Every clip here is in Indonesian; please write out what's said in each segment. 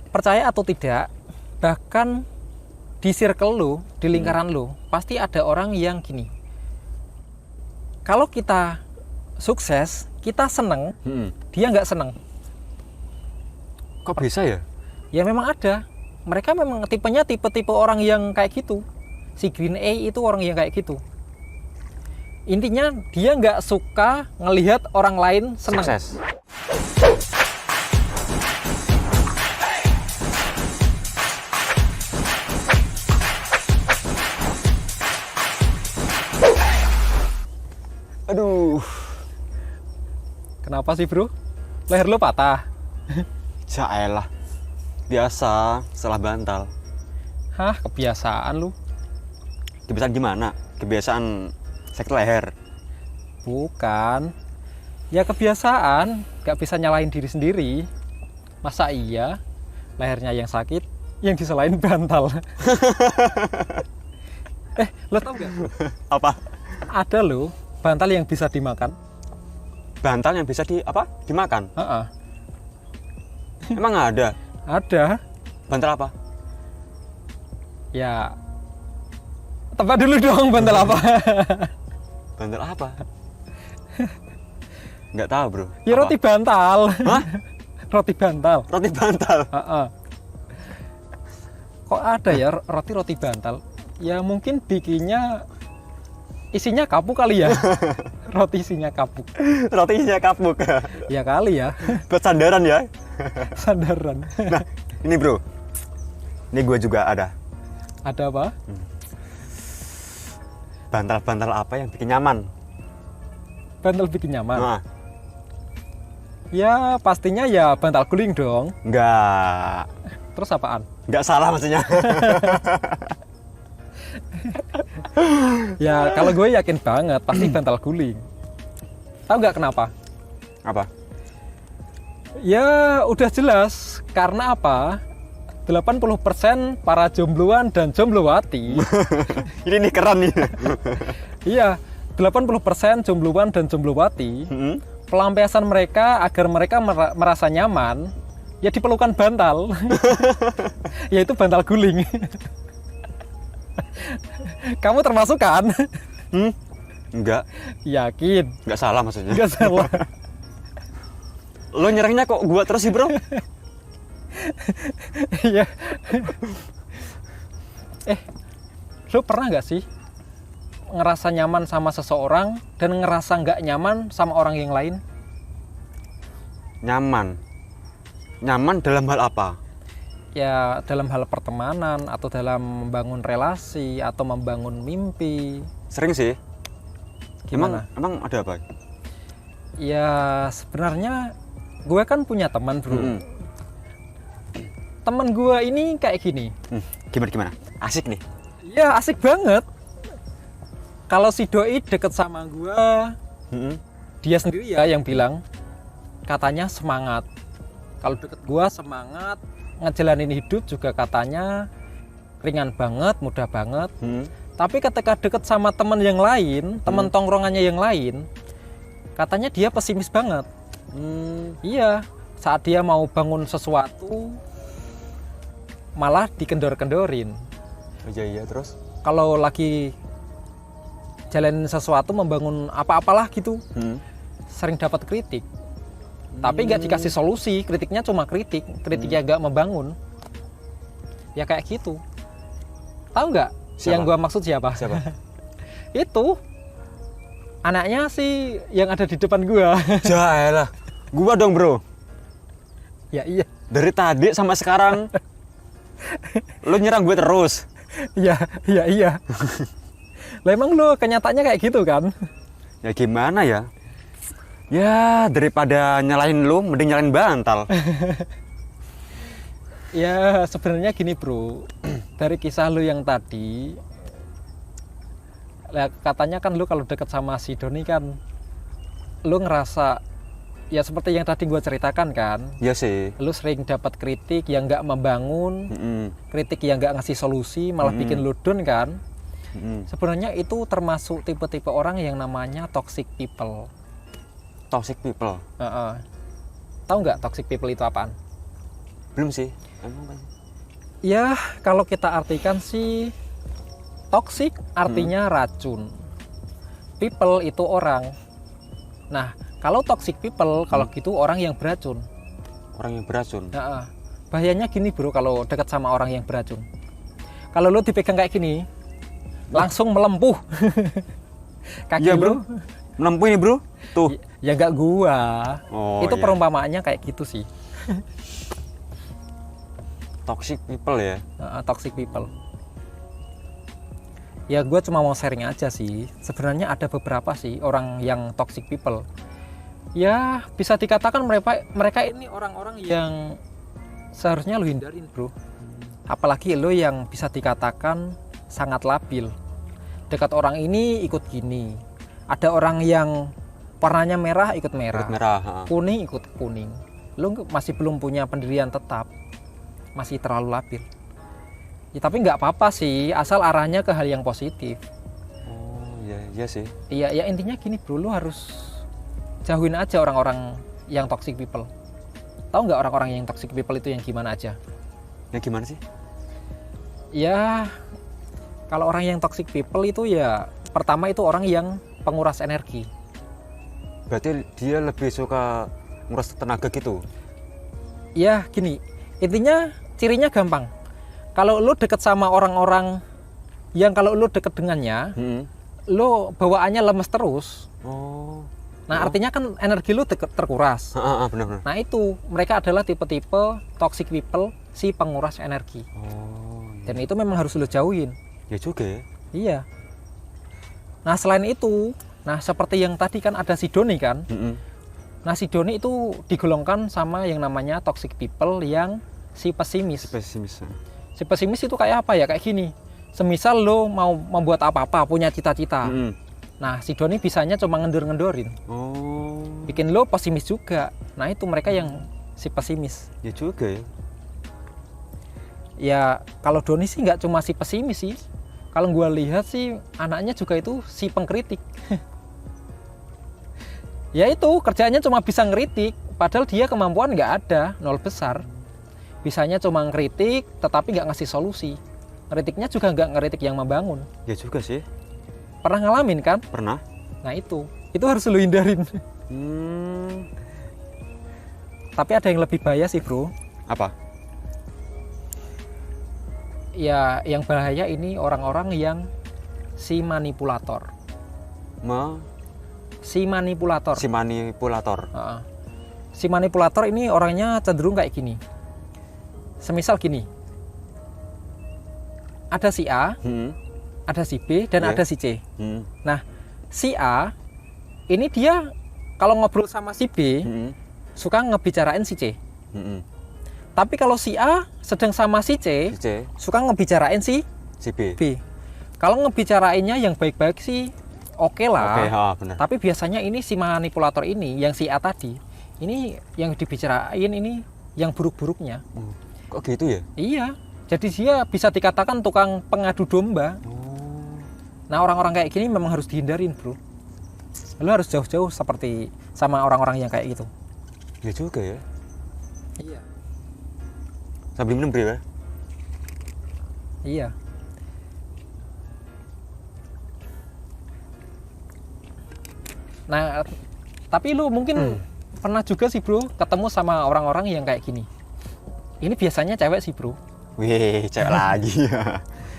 percaya atau tidak, bahkan di circle lu, di lingkaran lu, pasti ada orang yang gini. Kalau kita sukses, kita seneng, dia nggak seneng. Kok bisa ya? Ya memang ada. Mereka memang tipenya tipe-tipe orang yang kayak gitu. Si Green A itu orang yang kayak gitu. Intinya dia nggak suka ngelihat orang lain senang. Sukses. Aduh, Kenapa sih bro? Leher lo patah? jaelah. Biasa, salah bantal. Hah, kebiasaan lu? Kebiasaan gimana? Kebiasaan sakit leher. Bukan. Ya kebiasaan, nggak bisa nyalain diri sendiri. Masa iya lehernya yang sakit, yang disalahin bantal? Lo tau nggak? Apa? Ada lo bantal yang bisa dimakan. Bantal yang bisa dimakan? Heeh. Emang ada? Ada. Bantal apa? Ya, tebak dulu dong bantal apa? Bantal apa? Nggak tahu bro. Ya Apa? roti bantal. Hah? Roti bantal. Roti bantal? Heeh. Kok ada ya roti bantal? Ya mungkin bikinnya isinya kapuk kali ya. Roti isinya kapuk. Roti isinya kapuk. Ya kali ya. Buat sandaran ya? Sandaran. Nah, ini bro. Ini gue juga ada. Ada apa? Bantal-bantal apa yang bikin nyaman? Bantal bikin nyaman. Nah, Ya pastinya ya bantal guling dong. nggak. Terus apaan? Nggak salah maksudnya. Ya kalau gue yakin banget pasti bantal guling. Tahu nggak kenapa? Apa? Ya udah jelas. Karena apa? 80% para jombloan dan jomblowati. Ini nih keren nih. Iya, 80% jombloan dan jomblowati. Pelampiasan mereka agar mereka merasa nyaman, ya diperlukan bantal. Yaitu bantal guling. Kamu termasuk kan? Nggak. Yakin? Nggak salah maksudnya. Nggak salah. Lo nyerangnya kok gua terus sih bro? Iya. Lo pernah nggak sih ngerasa nyaman sama seseorang dan ngerasa nggak nyaman sama orang yang lain? Nyaman. Nyaman dalam hal apa? Ya dalam hal pertemanan atau dalam membangun relasi atau membangun mimpi. Sering sih. Gimana? Emang ada apa? Ya sebenarnya gue kan punya teman bro. Teman gue ini kayak gini. Gimana? Asik nih. Ya asik banget. Kalau si doi deket sama gue, dia sendiri ya yang bilang, katanya semangat. Kalau deket gue semangat, ngejalanin hidup juga katanya ringan banget, mudah banget. Tapi ketika deket sama teman yang lain, teman tongkrongannya yang lain, katanya dia pesimis banget. Iya, saat dia mau bangun sesuatu, malah dikendor-kendorin. Oh iya terus? Kalau lagi jalanin sesuatu, membangun apa-apalah gitu, sering dapat kritik. Tapi nggak dikasih solusi, kritiknya cuma kritiknya nggak membangun. Ya kayak gitu. Tahu nggak yang gua maksud siapa? Itu anaknya sih yang ada di depan gua. Jaelah, gua dong bro. Ya iya. Dari tadi sampai sekarang lo nyerang gue terus. Iya. Lah emang lo kenyataannya kayak gitu kan? Ya gimana ya? Ya daripada nyalahin lo, mending nyalahin bantal. Ya sebenarnya gini bro, dari kisah lo yang tadi, katanya kan lo kalau deket sama si Doni kan, lo ngerasa ya seperti yang tadi gue ceritakan kan? Ya sih. Lo sering dapat kritik yang nggak membangun, kritik yang nggak ngasih solusi, malah bikin lo down kan? Sebenarnya itu termasuk tipe-tipe orang yang namanya toxic people. Toxic people? Tahu nggak toxic people itu apaan? Belum sih. Emang apa sih? Ya, kalau kita artikan sih toxic artinya racun. People itu orang. Nah, kalau toxic people kalau gitu orang yang beracun. Orang yang beracun. Nah, bahayanya gini bro kalau dekat sama orang yang beracun. Kalau lu dipegang kayak gini, langsung melempuh. Kaki Iya bro, lu, menempuh ini bro. Tuh. ya nggak gua. Oh, Itu iya. perumpamaannya kayak gitu sih. Toxic people ya. Toxic people. Ya gue cuma mau sharing aja sih. Sebenarnya ada beberapa sih orang yang toxic people. Ya bisa dikatakan mereka ini orang-orang yang seharusnya lo hindarin bro. Apalagi lo yang bisa dikatakan sangat labil. Dekat orang ini ikut gini. Ada orang yang warnanya merah ikut merah. Ikut merah. Kuning ikut kuning. Lo masih belum punya pendirian tetap. Masih terlalu labil. Ya, tapi nggak apa-apa sih, asal arahnya ke hal yang positif. Oh iya, iya sih. Iya, ya intinya gini bro, lo harus jauhin aja orang-orang yang toxic people. Tahu nggak orang-orang yang toxic people itu yang gimana aja? Ya gimana sih? Ya, kalau orang yang toxic people itu ya pertama itu orang yang penguras energi. Berarti dia lebih suka nguras tenaga gitu. Ya gini, intinya cirinya gampang. Kalau lo deket sama orang-orang yang kalau lo deket dengannya, lo bawaannya lemes terus. Oh. Nah artinya kan energi lo terkuras. Benar-benar. Nah itu mereka adalah tipe-tipe toxic people, si penguras energi. Oh. Iya. Dan itu memang harus lo jauhin. Ya juga ya. Iya. Nah selain itu, nah seperti yang tadi kan ada si Doni kan. Nah si Doni itu digolongkan sama yang namanya toxic people yang si pesimis. Pesimis. Si pesimis itu kayak apa ya? Kayak gini. Semisal lo mau membuat apa-apa, punya cita-cita. Nah, si Doni bisanya cuma ngendur-ngendorin. Oh. Bikin lo pesimis juga. Nah, itu mereka yang si pesimis. Ya juga ya. Ya, kalau Doni sih nggak cuma si pesimis sih. Kalau gua lihat sih anaknya juga itu si pengkritik. Ya itu, kerjanya cuma bisa ngeritik. Padahal dia kemampuan nggak ada, nol besar. Bisanya cuma ngeritik, tetapi nggak ngasih solusi. Ngeritiknya juga nggak ngeritik yang membangun. Ya juga sih. Pernah ngalamin kan? Pernah. Nah itu harus lu hindarin. Tapi ada yang lebih bahaya sih bro. Apa? Ya yang bahaya ini orang-orang yang si manipulator. Si manipulator. Si manipulator. Si manipulator ini orangnya cenderung kayak gini. Semisal gini, ada si A, ada si B, dan ada si C. Nah, si A ini dia kalau ngobrol sama si B suka ngebicarain si C. Tapi kalau si A sedang sama si C, suka ngebicarain si B. Kalau ngebicarainnya yang baik-baik sih oke lah. Benar. Tapi biasanya ini si manipulator ini, yang si A tadi, ini yang dibicarain ini yang buruk-buruknya. Kok gitu ya? Iya, jadi dia bisa dikatakan tukang pengadu domba. Nah orang-orang kayak gini memang harus dihindarin bro. Lo harus jauh-jauh seperti sama orang-orang yang kayak gitu. Ya juga ya. Iya. Sambil minum bro ya? Iya. Nah, tapi lu mungkin pernah juga sih bro ketemu sama orang-orang yang kayak gini. Ini biasanya cewek sih bro. Wih, cewek lagi.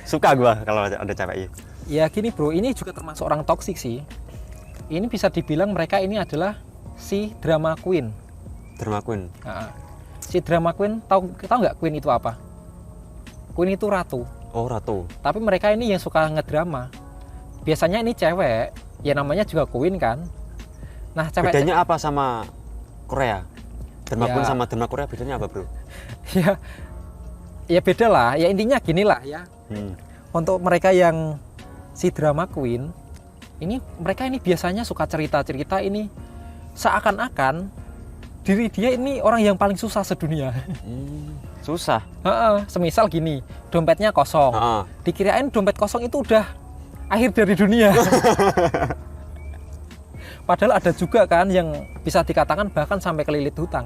Suka gua kalau ada cewek. Ya gini bro, ini juga termasuk orang toksik sih. Ini bisa dibilang mereka ini adalah si drama queen. Drama queen. Si drama queen, tahu nggak queen itu apa? Queen itu ratu. Oh ratu. Tapi mereka ini yang suka ngedrama. Biasanya ini cewek, ya namanya juga queen kan. Nah cewek. Bedanya apa sama Korea? Drama queen Ya. sama drama Korea bedanya apa bro? ya beda lah. Ya intinya gini lah ya. Untuk mereka yang si drama queen, ini mereka ini biasanya suka cerita-cerita ini seakan-akan diri dia ini orang yang paling susah sedunia. Susah. Semisal gini, dompetnya kosong. Dikirain dompet kosong itu udah akhir dari dunia. Padahal ada juga kan yang bisa dikatakan bahkan sampai kelilit hutang.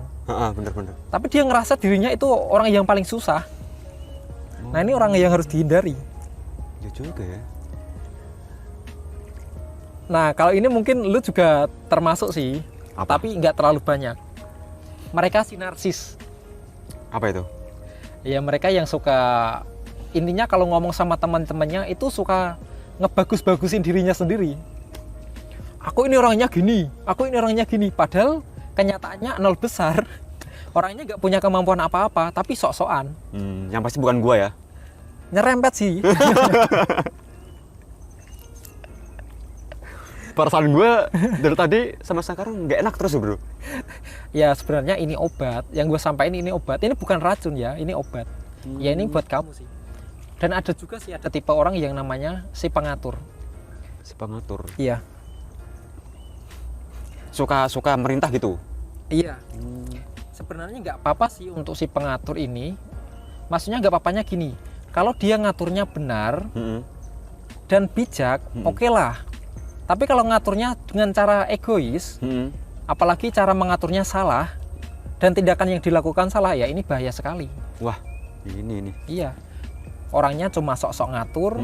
Bener-bener. Tapi dia ngerasa dirinya itu orang yang paling susah. Nah ini orang yang harus dihindari. Ya juga ya. Nah kalau ini mungkin lu juga termasuk sih. Apa? Tapi nggak terlalu banyak. Mereka si narsis. Apa itu? Ya mereka yang suka, intinya kalau ngomong sama teman-temannya itu suka ngebagus-bagusin dirinya sendiri. Aku ini orangnya gini, aku ini orangnya gini. Padahal kenyataannya nol besar. Orangnya nggak punya kemampuan apa-apa, tapi sok-sokan. Yang pasti bukan gua ya. Nyerempet sih. Perasaan gua dari tadi sama sekarang nggak enak terus bro. Ya sebenarnya ini obat. Yang gue sampaikan ini obat. Ini bukan racun ya, ini obat. Ya ini buat kamu sih. Dan ada juga sih, ada tipe orang yang namanya si pengatur. Si pengatur. Iya. Suka merintah gitu. Iya. Sebenarnya nggak apa-apa sih untuk si pengatur ini. Maksudnya nggak apa-apanya gini. Kalau dia ngaturnya benar dan bijak, oke lah. Tapi kalau ngaturnya dengan cara egois, apalagi cara mengaturnya salah dan tindakan yang dilakukan salah, ya ini bahaya sekali. Wah, ini. Iya. Orangnya cuma sok-sok ngatur,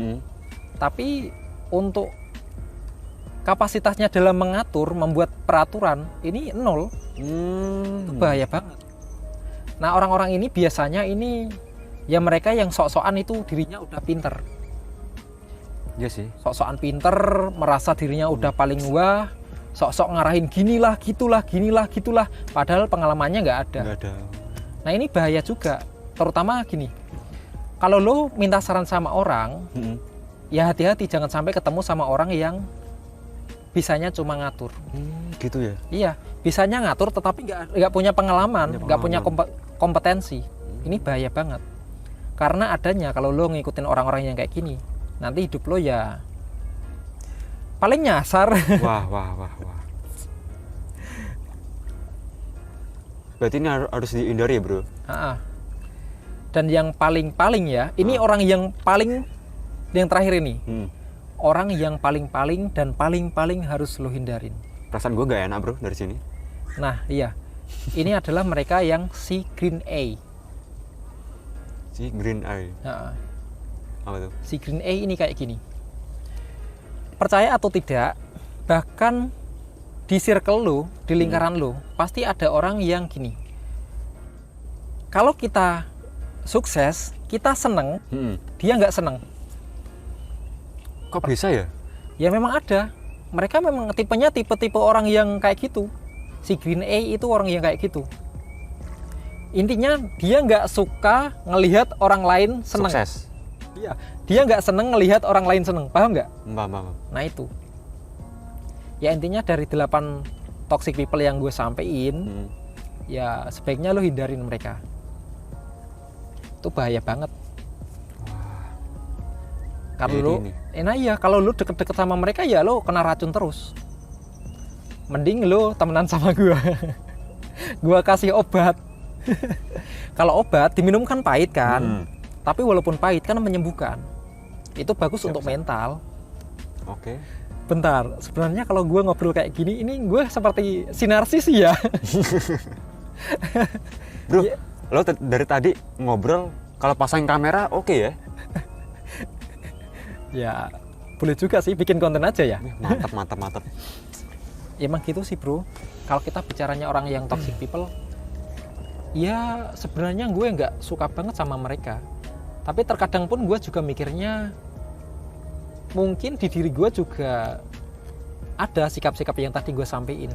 tapi untuk kapasitasnya dalam mengatur, membuat peraturan, ini nol. Itu bahaya banget. Nah orang-orang ini biasanya ini ya mereka yang sok-sokan itu dirinya udah pinter. Iya sih. Sok-sokan pinter, merasa dirinya udah paling wah, sok-sok ngarahin ginilah, gitulah. Padahal pengalamannya nggak ada. Nggak ada. Nah ini bahaya juga, terutama gini. Kalau lo minta saran sama orang, ya hati-hati jangan sampai ketemu sama orang yang bisanya cuma ngatur. Gitu ya? Iya, bisanya ngatur tetapi nggak punya pengalaman, nggak punya kompetensi. Ini bahaya banget. Karena adanya kalau lo ngikutin orang-orang yang kayak gini, nanti hidup lo ya paling nyasar. Wah. Berarti ini harus dihindari ya bro? Dan yang paling ya, ini orang yang paling, yang terakhir ini. Orang yang paling dan paling harus lo hindarin. Perasaan gue gak enak bro dari sini. Nah iya, ini adalah mereka yang si green A. Si green A. Apa tuh? Si green A ini kayak gini. Percaya atau tidak, bahkan di circle lo, di lingkaran lo, pasti ada orang yang gini. Kalau kita sukses, kita seneng, dia nggak seneng. Kok bisa ya? Ya memang ada. Mereka memang tipenya tipe-tipe orang yang kayak gitu. Si green A itu orang yang kayak gitu. Intinya dia nggak suka ngelihat orang lain seneng. Sukses. Iya. Dia nggak seneng ngelihat orang lain seneng. Paham nggak? Paham. Nah itu. Ya intinya dari 8 toxic people yang gue sampein, ya sebaiknya lo hindarin mereka. Itu bahaya banget. Kalau kalau lu deket-deket sama mereka ya lo kena racun terus. Mending lo temenan sama gua. Gua kasih obat. Kalau obat diminum kan pahit kan. Tapi walaupun pahit kan menyembuhkan. Itu bagus untuk mental. Oke. Bentar, sebenarnya kalau gua ngobrol kayak gini, ini gue seperti si narsis ya. Bro, lo dari tadi ngobrol kalau pasang kamera oke ya? Ya boleh juga sih, bikin konten aja ya. Mantap. Ya, emang gitu sih bro. Kalau kita bicaranya orang yang toxic people, ya sebenarnya gue nggak suka banget sama mereka. Tapi terkadang pun gue juga mikirnya, mungkin di diri gue juga ada sikap-sikap yang tadi gue sampein.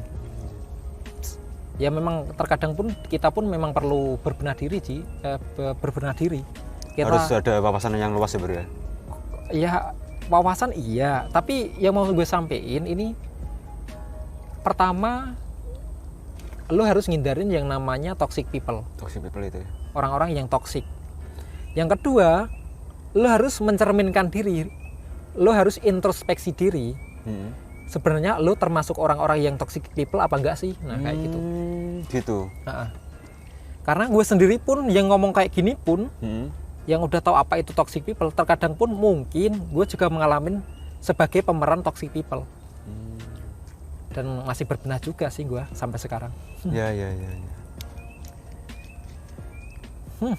Ya memang terkadang pun kita pun memang perlu berbenah diri Kita harus ada wawasan yang luas ya bro ya? Ya wawasan iya, tapi yang mau gue sampein ini, pertama lo harus ngindarin yang namanya toxic people. Toxic people itu ya? Orang-orang yang toxic. Yang kedua, lo harus mencerminkan diri, lo harus introspeksi diri. Sebenarnya lo termasuk orang-orang yang toxic people apa enggak sih? Nah kayak gitu. Gitu. Karena gue sendiri pun yang ngomong kayak gini pun, yang udah tahu apa itu toxic people, terkadang pun mungkin gue juga mengalami sebagai pemeran toxic people. dan masih berbenah juga sih gua sampai sekarang. Ya.